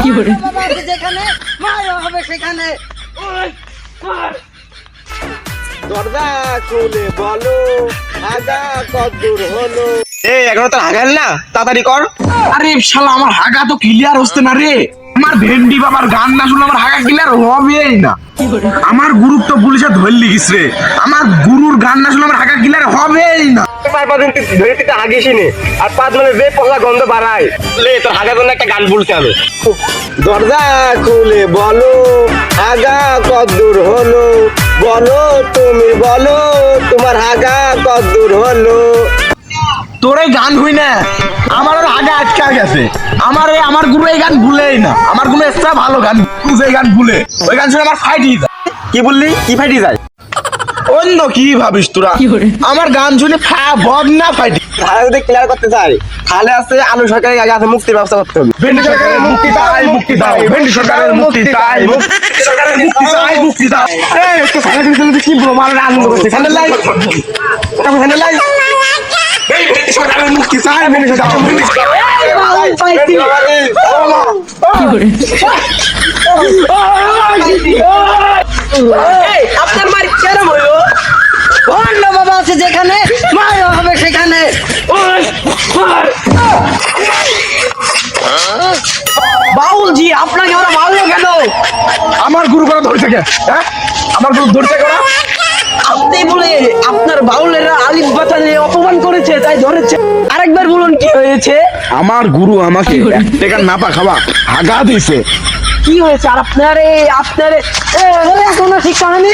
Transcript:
কি করে বাবা আছে যেখানে মাও হবে সেখানে। দরজা খুলে বলো আগা কতদূর হলো। এই এখনো তো হাগাল না, তাড়াতাড়ি কর। আরে শালা আমার হাগা তো ক্লিয়ার হচ্ছে না রে। আমার ভেন্ডি বাবার গান না শুনলে আমার হাগা ক্লিয়ার হবেই না। আমার গুরুর তো পুলিশে ধরে লিখিস রে। আমার গুরুর গান না শুনলে আমার হাগা ক্লিয়ার হবেই না। 4-5 দিন ধরে তুই হাগিস নি, আর 5 মানে বে পচা গন্ধ বাড়ায়। লে তোর হাগার জন্য একটা গান বলতে হবে। দরজা খুলে বলো আগা কতদূর হলো, বলো তুমি বলো তোমার হাগা কতদূর হলো। তোরে গান হই না, আমার ওর হাগা আটকা গেছে। আমার গুরু এই গান ভুলেই না। আমার গুরু এক্সট্রা ভালো গান, এই গান ভুলে ওই গান শুনে আমার ফাইট হয়ে যায়। কি বললি, কি ফাইটি যায়? অন্য কি ভাবিস তোরা? আমার গান শুনে বদ না ফাইট। তাহলে যদি ক্লিয়ার করতে চাই তাহলে আছে আলু সরকারের আগে আছে মুক্তির ব্যবস্থা করতে হবে। ভেন্ডি সরকারের মুক্তি চাই, মুক্তি দাও। ভেন্ডি সরকারের মুক্তি চাই, মুক্তি সরকারের মুক্তি চাই, মুক্তি দাও। এই তো সারা দিন কি বলো মারা আনন্দ করছে খানে লাই খানে লাই। এই ভেন্ডি সরকারের মুক্তি চাই, ভেন্ডি সরকারের মুক্তি চাই। কি করে আপনার বাড়ি কেরম হইলো? ভণ্ড বাবা আছে যেখানে মাও হবে সেখানে। বাউল জি আপনাকে ওরা মারলো কেন? আমার গুরু করা ধরছে কে? হ্যাঁ, আমার গুরু ধরছে করা। আপনি বলে আপনার বাউলেরা আলিফ বাতানে অপমান করেছে তাই ধরেছে। আরেকবার বলুন কি হয়েছে? আমার গুরু আমাকে 1 টাকা নাপা খাওয়া হাগা দিছে। কি হয়েছে আর আপনারে এখনো ঠিক করেনি?